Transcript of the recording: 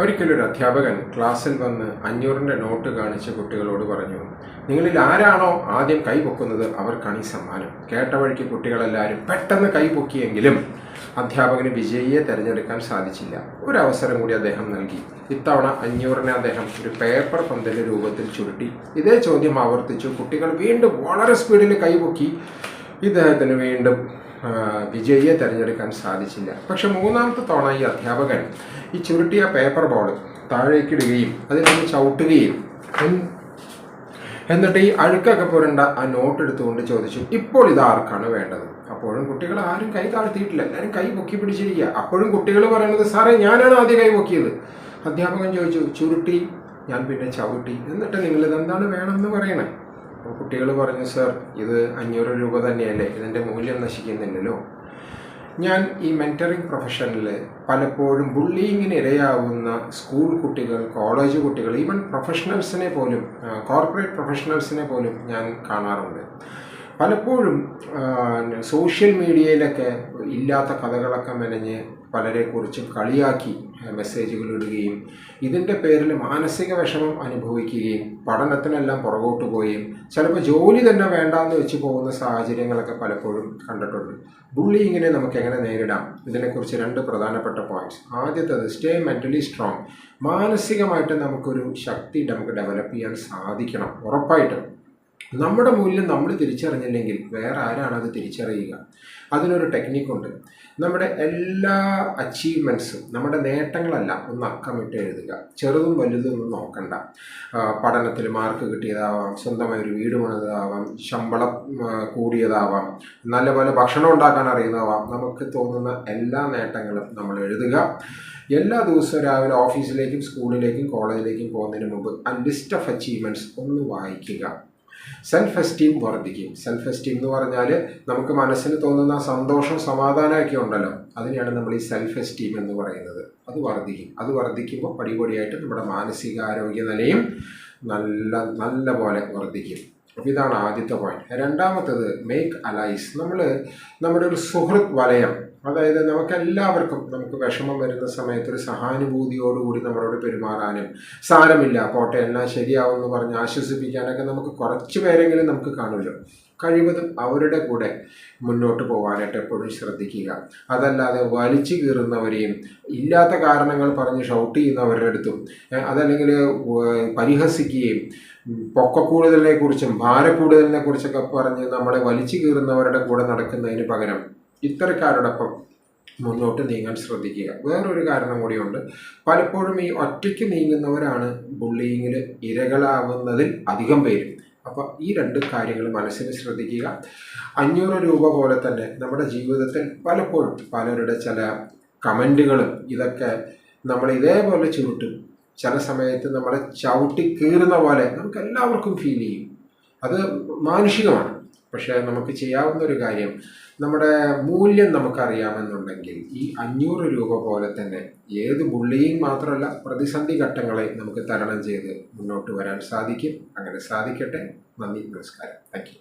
ഒരിക്കലൊരു അധ്യാപകൻ ക്ലാസ്സിൽ വന്ന് 500-ന്റെ നോട്ട് കാണിച്ച് കുട്ടികളോട് പറഞ്ഞു, നിങ്ങളിൽ ആരാണോ ആദ്യം കൈ പൊക്കുന്നത് അവർക്കാണ് ഈ സമ്മാനം. കേട്ട വഴിക്ക് കുട്ടികളെല്ലാവരും പെട്ടെന്ന് കൈ പൊക്കിയെങ്കിലും അധ്യാപകന് വിജയിയെ തിരഞ്ഞെടുക്കാൻ സാധിച്ചില്ല. ഒരു അവസരം കൂടി അദ്ദേഹം നൽകി. ഇത്തവണ 500-നെ അദ്ദേഹം ഒരു പേപ്പർ പന്തിൻ്റെ രൂപത്തിൽ ചുരുട്ടി ഇതേ ചോദ്യം ആവർത്തിച്ചു. കുട്ടികൾ വീണ്ടും വളരെ സ്പീഡിൽ കൈ പൊക്കി. ഇദ്ദേഹത്തിന് വീണ്ടും വിജയിയെ തിരഞ്ഞെടുക്കാൻ സാധിച്ചില്ല. പക്ഷെ മൂന്നാമത്തെ തവണ ഈ അധ്യാപകൻ ഈ ചുരുട്ടിയ പേപ്പർ ബോൾ താഴേക്കിടുകയും അതിനൊന്ന് ചവിട്ടുകയും എന്നിട്ട് ഈ അഴുക്കൊക്കെ പുരണ്ട ആ നോട്ട് എടുത്തുകൊണ്ട് ചോദിച്ചു, ഇപ്പോൾ ഇതാർക്കാണ് വേണ്ടത്? അപ്പോഴും കുട്ടികൾ ആരും കൈ താഴ്ത്തിയിട്ടില്ല, എല്ലാവരും കൈ പൊക്കി പിടിച്ചിരിക്കുക. അപ്പോഴും കുട്ടികൾ പറയുന്നത്, സാറേ ഞാനാണ് ആദ്യം കൈ പൊക്കിയത്. അധ്യാപകൻ ചോദിച്ചു, ചുരുട്ടി, ഞാൻ പിന്നെ ചവിട്ടി, എന്നിട്ട് നിങ്ങൾ ഇതെന്താണ് വേണമെന്ന് പറയണേ? അപ്പോൾ കുട്ടികൾ പറഞ്ഞു, സർ ഇത് 500 രൂപ തന്നെയല്ലേ, ഇതിൻ്റെ മൂല്യം നശിക്കുന്നില്ലല്ലോ. ഞാൻ ഈ മെൻറ്ററിങ് പ്രൊഫഷനിൽ പലപ്പോഴും ബുള്ളിയിങ്ങിന് ഇരയാവുന്ന സ്കൂൾ കുട്ടികൾ, കോളേജ് കുട്ടികൾ, ഈവൻ പ്രൊഫഷണൽസിനെ പോലും, കോർപ്പറേറ്റ് പ്രൊഫഷണൽസിനെ പോലും ഞാൻ കാണാറുണ്ട്. പലപ്പോഴും സോഷ്യൽ മീഡിയയിലൊക്കെ ഇല്ലാത്ത കഥകളൊക്കെ മെനഞ്ഞ് പലരെക്കുറിച്ചും കളിയാക്കി മെസ്സേജുകൾ ഇടുകയും ഇതിൻ്റെ പേരിൽ മാനസിക വിഷമം അനുഭവിക്കുകയും പഠനത്തിനെല്ലാം പുറകോട്ട് പോവുകയും ചിലപ്പോൾ ജോലി തന്നെ വേണ്ടാന്ന് വെച്ച് പോകുന്ന സാഹചര്യങ്ങളൊക്കെ പലപ്പോഴും കണ്ടിട്ടുണ്ട്. ബുള്ളിയിങ്ങിനെ നമുക്ക് എങ്ങനെ നേരിടാം? ഇതിനെക്കുറിച്ച് 2 പ്രധാനപ്പെട്ട പോയിന്റ്സ്. ആദ്യത്തേത്, സ്റ്റേ മെൻ്റലി സ്ട്രോങ്. മാനസികമായിട്ട് നമുക്കൊരു ശക്തി നമുക്ക് ഡെവലപ്പ് ചെയ്യാൻ സാധിക്കണം. ഉറപ്പായിട്ടും നമ്മുടെ മൂല്യം നമ്മൾ തിരിച്ചറിഞ്ഞില്ലെങ്കിൽ വേറെ ആരാണ് അത് തിരിച്ചറിയുക? അതിനൊരു ടെക്നിക്കുണ്ട്. നമ്മുടെ എല്ലാ അച്ചീവ്മെൻറ്റ്സും, നമ്മുടെ നേട്ടങ്ങളെല്ലാം ഒന്ന് അക്കമിട്ട് എഴുതുക. ചെറുതും വലുതും ഒന്നും നോക്കണ്ട. പഠനത്തിൽ മാർക്ക് കിട്ടിയതാവാം, സ്വന്തമായി ഒരു വീട് പണിതാവാം, ശമ്പളം കൂടിയതാവാം, നല്ലപോലെ ഭക്ഷണം ഉണ്ടാക്കാൻ അറിയുന്നതാവാം. നമുക്ക് തോന്നുന്ന എല്ലാ നേട്ടങ്ങളും നമ്മൾ എഴുതുക. എല്ലാ ദിവസവും രാവിലെ ഓഫീസിലേക്കും സ്കൂളിലേക്കും കോളേജിലേക്കും പോകുന്നതിന് മുമ്പ് ആ ലിസ്റ്റ് ഓഫ് അച്ചീവ്മെൻറ്റ്സ് ഒന്ന് വായിക്കുക. സെൽഫ് എസ്റ്റീം വർദ്ധിക്കും. സെൽഫ് എസ്റ്റീം എന്ന് പറഞ്ഞാൽ നമുക്ക് മനസ്സിന് തോന്നുന്ന സന്തോഷം, സമാധാനമൊക്കെ ഉണ്ടല്ലോ, അതിനെയാണ് നമ്മൾ ഈ സെൽഫ് എസ്റ്റീം എന്ന് പറയുന്നത്. അത് വർദ്ധിക്കും. അത് വർദ്ധിക്കുമ്പോൾ പടിപടിയായിട്ട് നമ്മുടെ മാനസികാരോഗ്യ നിലയും നല്ല പോലെ വർദ്ധിക്കും. അപ്പോൾ ഇതാണ് ആദ്യത്തെ പോയിന്റ്. രണ്ടാമത്തേത്, മേക്ക് അലൈസ്. നമ്മുടെ ഒരു സുഹൃത്ത് വലയം, അതായത് നമുക്കെല്ലാവർക്കും നമുക്ക് വിഷമം വരുന്ന സമയത്ത് ഒരു സഹാനുഭൂതിയോടുകൂടി നമ്മളോട് പെരുമാറാനും, സാരമില്ല പോട്ടെ എല്ലാം ശരിയാവും എന്ന് പറഞ്ഞ് ആശ്വസിപ്പിക്കാനൊക്കെ നമുക്ക് കുറച്ച് പേരെങ്കിലും നമുക്ക് കാണുമല്ലോ. കഴിവതും അവരുടെ കൂടെ മുന്നോട്ട് പോകാനായിട്ട് എപ്പോഴും ശ്രദ്ധിക്കുക. അതല്ലാതെ വലിച്ചു കീറുന്നവരെയും ഇല്ലാത്ത കാരണങ്ങൾ പറഞ്ഞ് ഷൗട്ട് ചെയ്യുന്നവരുടെ അടുത്തും, അതല്ലെങ്കിൽ പരിഹസിക്കുകയും പൊക്കക്കൂടുതലിനെ കുറിച്ചും ഭാരക്കൂടുതലിനെ കുറിച്ചൊക്കെ പറഞ്ഞ് നമ്മളെ വലിച്ചു കീറുന്നവരുടെ കൂടെ നടക്കുന്നതിന് പകരം ഇത്തരക്കാരോടൊപ്പം മുന്നോട്ട് നീങ്ങാൻ ശ്രദ്ധിക്കുക. വേറൊരു കാരണം കൂടിയുണ്ട്. പലപ്പോഴും ഈ ഒറ്റയ്ക്ക് നീങ്ങുന്നവരാണ് ബുള്ളിയിങ്ങിൽ ഇരകളാവുന്നതിൽ അധികം പേരും. അപ്പോൾ ഈ 2 കാര്യങ്ങൾ മനസ്സിൽ ശ്രദ്ധിക്കുക. 500 രൂപ പോലെ തന്നെ നമ്മുടെ ജീവിതത്തിൽ പലപ്പോഴും പലരുടെ ചില കമൻറ്റുകളും ഇതൊക്കെ നമ്മൾ ഇതേപോലെ ചുരുട്ടും. ചില സമയത്ത് നമ്മളെ ചവിട്ടി കീറുന്ന പോലെ നമുക്ക് എല്ലാവർക്കും ഫീൽ ചെയ്യും. അത് മാനുഷികമാണ്. പക്ഷേ നമുക്ക് ചെയ്യാവുന്ന ഒരു കാര്യം, നമ്മുടെ മൂല്യം നമുക്കറിയാമെന്നുണ്ടെങ്കിൽ ഈ 500 രൂപ പോലെ തന്നെ ഏത് ബുള്ളിയിങ് മാത്രമല്ല, പ്രതിസന്ധി ഘട്ടങ്ങളെ നമുക്ക് തരണം ചെയ്ത് മുന്നോട്ട് വരാൻ സാധിക്കും. അങ്ങനെ സാധിക്കട്ടെ. നന്ദി, നമസ്കാരം. Thank you.